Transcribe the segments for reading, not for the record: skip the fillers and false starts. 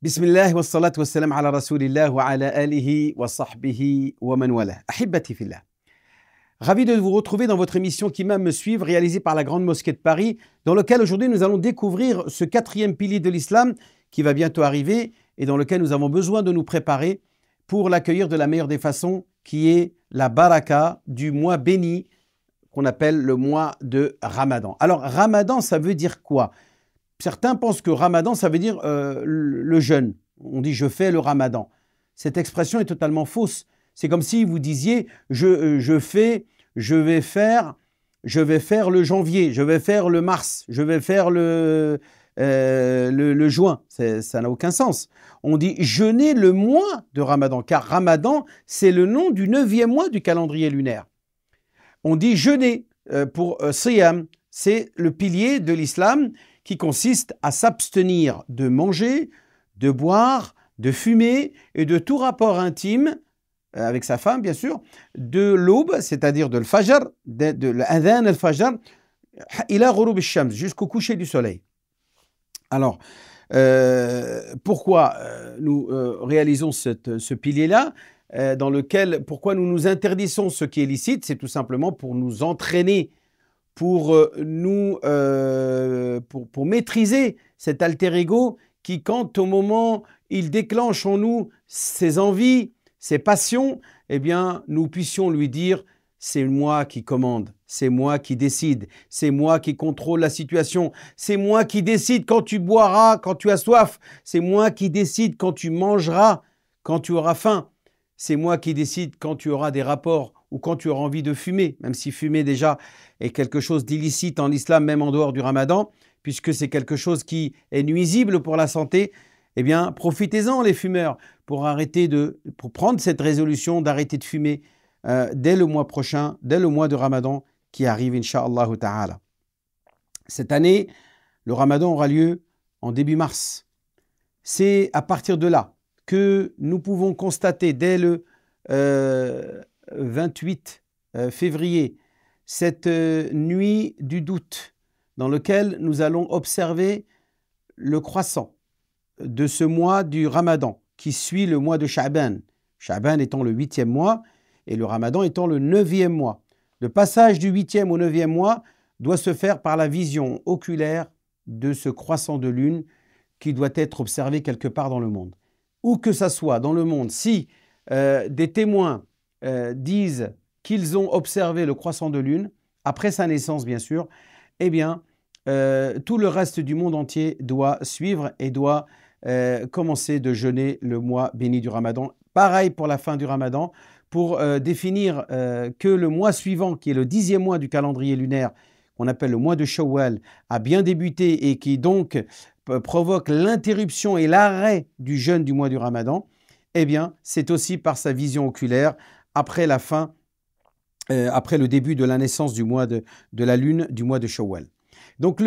Bismillah wa salatu wa salam ala rasulillah wa ala alihi wa sahbihi wa man wala. Ahibbati fillah. Ravi de vous retrouver dans votre émission Qui m'aime me suivre, réalisée par la Grande Mosquée de Paris, dans lequel aujourd'hui nous allons découvrir ce quatrième pilier de l'islam qui va bientôt arriver et dans lequel nous avons besoin de nous préparer pour l'accueillir de la meilleure des façons, qui est la baraka du mois béni qu'on appelle le mois de Ramadan. Alors Ramadan, ça veut dire quoi ? Certains pensent que Ramadan, ça veut dire le jeûne. On dit « je fais le Ramadan ». Cette expression est totalement fausse. C'est comme si vous disiez « je vais faire le janvier, je vais faire le mars, je vais faire le juin ». Ça n'a aucun sens. On dit « jeûner le mois de Ramadan », car Ramadan, c'est le nom du 9e mois du calendrier lunaire. On dit « jeûner » pour Siyam, c'est le pilier de l'islam qui consiste à s'abstenir de manger, de boire, de fumer et de tout rapport intime, avec sa femme bien sûr, de l'aube, c'est-à-dire de l'fajr, de l'adhan al-fajr, ila ghurub al-shams, jusqu'au coucher du soleil. Alors, pourquoi nous réalisons ce pilier-là, pourquoi nous nous interdisons ce qui est licite? C'est tout simplement pour nous entraîner, pour maîtriser cet alter ego qui, quand au moment il déclenche en nous ses envies, ses passions, eh bien, nous puissions lui dire « c'est moi qui commande, c'est moi qui décide, c'est moi qui contrôle la situation, c'est moi qui décide quand tu boiras, quand tu as soif, c'est moi qui décide quand tu mangeras, quand tu auras faim, c'est moi qui décide quand tu auras des rapports ou quand tu auras envie de fumer, même si fumer déjà est quelque chose d'illicite en islam, même en dehors du ramadan, puisque c'est quelque chose qui est nuisible pour la santé. Eh bien, profitez-en les fumeurs pour prendre cette résolution d'arrêter de fumer dès le mois prochain, dès le mois de Ramadan qui arrive, Inch'Allah ta'ala. Cette année, le Ramadan aura lieu en début mars. C'est à partir de là que nous pouvons constater dès le 28 février, cette nuit du doute dans lequel nous allons observer le croissant de ce mois du Ramadan qui suit le mois de Sha'ban. Sha'ban étant le 8e mois et le Ramadan étant le 9e mois. Le passage du 8e au 9e mois doit se faire par la vision oculaire de ce croissant de lune qui doit être observé quelque part dans le monde. Où que ça soit dans le monde, si des témoins disent qu'ils ont observé le croissant de lune, après sa naissance bien sûr, eh bien, tout le reste du monde entier doit suivre et doit commencer de jeûner le mois béni du Ramadan. Pareil pour la fin du Ramadan, pour définir que le mois suivant, qui est le 10e mois du calendrier lunaire, qu'on appelle le mois de Shawwal, a bien débuté et qui donc provoque l'interruption et l'arrêt du jeûne du mois du Ramadan, eh bien, c'est aussi par sa vision oculaire, après le début de la naissance du mois de la lune, du mois de Shawwal. Donc,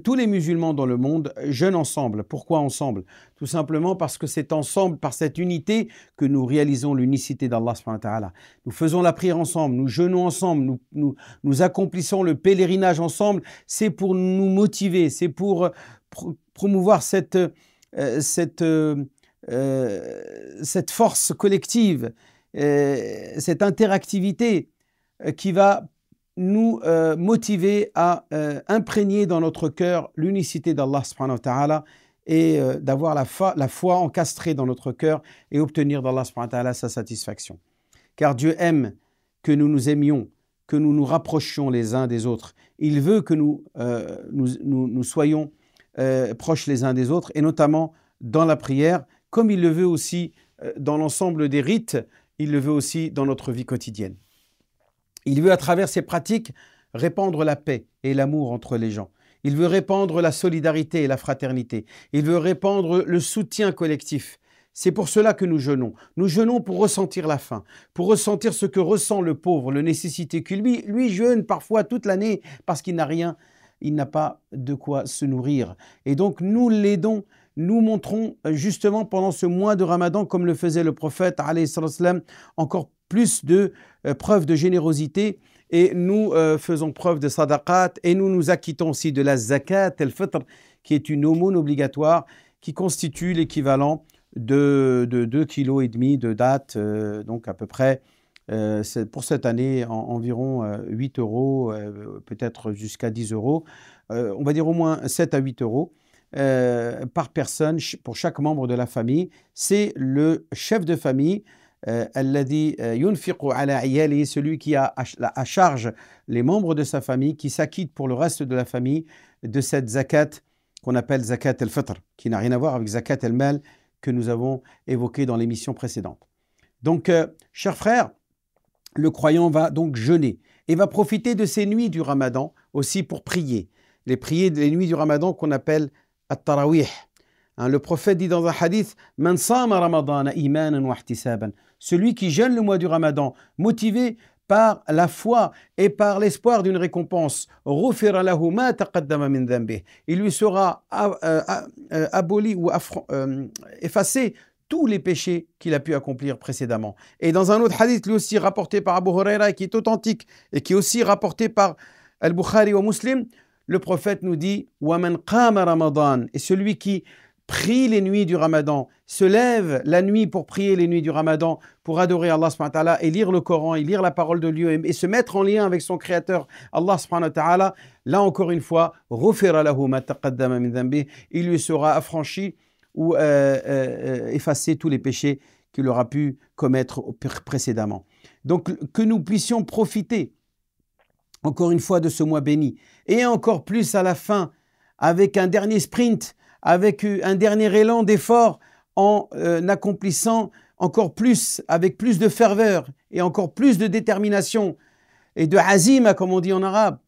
tous les musulmans dans le monde jeûnent ensemble. Pourquoi ensemble? Tout simplement parce que c'est ensemble, par cette unité, que nous réalisons l'unicité d'Allah subhanahu wa ta'ala. Nous faisons la prière ensemble, nous jeûnons ensemble, nous accomplissons le pèlerinage ensemble. C'est pour nous motiver, c'est pour promouvoir cette force collective, cette interactivité qui va nous motiver à imprégner dans notre cœur l'unicité d'Allah subhanahu wa ta'ala et d'avoir la foi encastrée dans notre cœur et obtenir d'Allah subhanahu wa ta'ala sa satisfaction. Car Dieu aime que nous nous aimions, que nous nous rapprochions les uns des autres. Il veut que nous soyons proches les uns des autres, et notamment dans la prière, comme il le veut aussi dans l'ensemble des rites, il le veut aussi dans notre vie quotidienne. Il veut à travers ces pratiques répandre la paix et l'amour entre les gens. Il veut répandre la solidarité et la fraternité. Il veut répandre le soutien collectif. C'est pour cela que nous jeûnons. Nous jeûnons pour ressentir la faim, pour ressentir ce que ressent le pauvre, le nécessité, qui lui jeûne parfois toute l'année parce qu'il n'a rien, il n'a pas de quoi se nourrir. Et donc nous l'aidons, nous montrons justement pendant ce mois de Ramadan, comme le faisait le prophète, alayhi salam, encore plus de preuves de générosité, et nous faisons preuve de sadaqat, et nous nous acquittons aussi de la zakat, al-fitr, qui est une aumône obligatoire, qui constitue l'équivalent de 2,5 kg de dattes, donc à peu près, pour cette année, environ 8 euros, peut-être jusqu'à 10 euros, on va dire au moins 7 à 8 euros par personne pour chaque membre de la famille. C'est le chef de famille, alladhi yunfiqu ala iyalihi, celui qui a à charge les membres de sa famille, qui s'acquitte pour le reste de la famille de cette zakat qu'on appelle zakat al-fitr, qui n'a rien à voir avec zakat al-mal que nous avons évoqué dans l'émission précédente. Donc, chers frères, le croyant va donc jeûner et va profiter de ces nuits du Ramadan aussi pour prier. Les nuits du Ramadan qu'on appelle at-tarawih. Le prophète dit dans un hadith, Man sama ramadana imanan wa ihtisaban. Celui qui jeûne le mois du Ramadan, motivé par la foi et par l'espoir d'une récompense, ghufira lahu ma taqaddama min dhanbihi. Il lui sera aboli ou effacé tous les péchés qu'il a pu accomplir précédemment. Et dans un autre hadith, lui aussi rapporté par Abu Huraira, qui est authentique et qui est aussi rapporté par Al-Bukhari ou Muslim, le prophète nous dit wa man qama ramadan, et celui qui prie les nuits du Ramadan, se lève la nuit pour prier les nuits du Ramadan, pour adorer Allah subhanahu wa ta'ala et lire le Coran et lire la parole de Dieu et se mettre en lien avec son Créateur Allah subhanahu wa ta'ala, là encore une fois, ghufira lahu ma taqaddama min dhanbihi, il lui sera affranchi ou effacer tous les péchés qu'il aura pu commettre précédemment. Donc que nous puissions profiter encore une fois de ce mois béni et encore plus à la fin avec un dernier sprint, avec un dernier élan d'effort en accomplissant encore plus, avec plus de ferveur et encore plus de détermination et de azima comme on dit en arabe,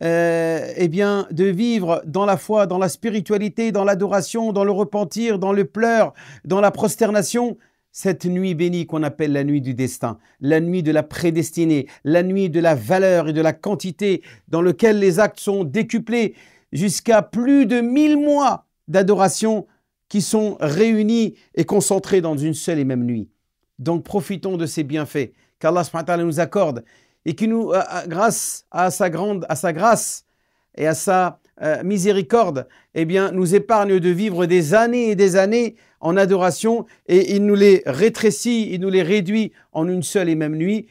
eh bien, de vivre dans la foi, dans la spiritualité, dans l'adoration, dans le repentir, dans le pleur, dans la prosternation, cette nuit bénie qu'on appelle la nuit du destin, la nuit de la prédestinée, la nuit de la valeur et de la quantité, dans lequel les actes sont décuplés jusqu'à plus de 1000 mois d'adoration qui sont réunis et concentrés dans une seule et même nuit. Donc profitons de ces bienfaits qu'Allah subhanahu wa ta'ala nous accorde et qui nous, grâce à sa grâce et à sa miséricorde, eh bien, nous épargne de vivre des années et des années en adoration, et il nous les rétrécit, il nous les réduit en une seule et même nuit,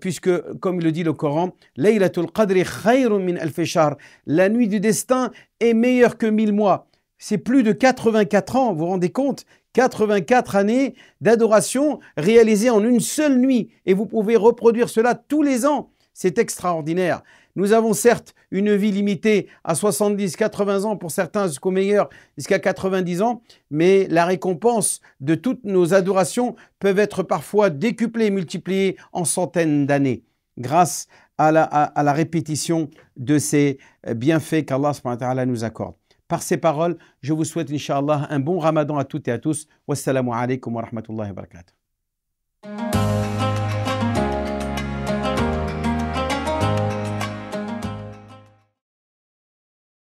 puisque, comme le dit le Coran, Laylatul Qadri khayrun min alfi shahr, la nuit du destin est meilleure que 1000 mois. C'est plus de 84 ans, vous vous rendez compte? 84 années d'adoration réalisées en une seule nuit. Et vous pouvez reproduire cela tous les ans. C'est extraordinaire. Nous avons certes une vie limitée à 70, 80 ans pour certains, jusqu'au meilleur, jusqu'à 90 ans, mais la récompense de toutes nos adorations peuvent être parfois décuplées, multipliées en centaines d'années, grâce à la répétition de ces bienfaits qu'Allah subhanahu wa ta'ala nous accorde. Par ces paroles, je vous souhaite, Inch'Allah, un bon Ramadan à toutes et à tous. Wassalamu alaikum wa rahmatullahi wa barakatuh.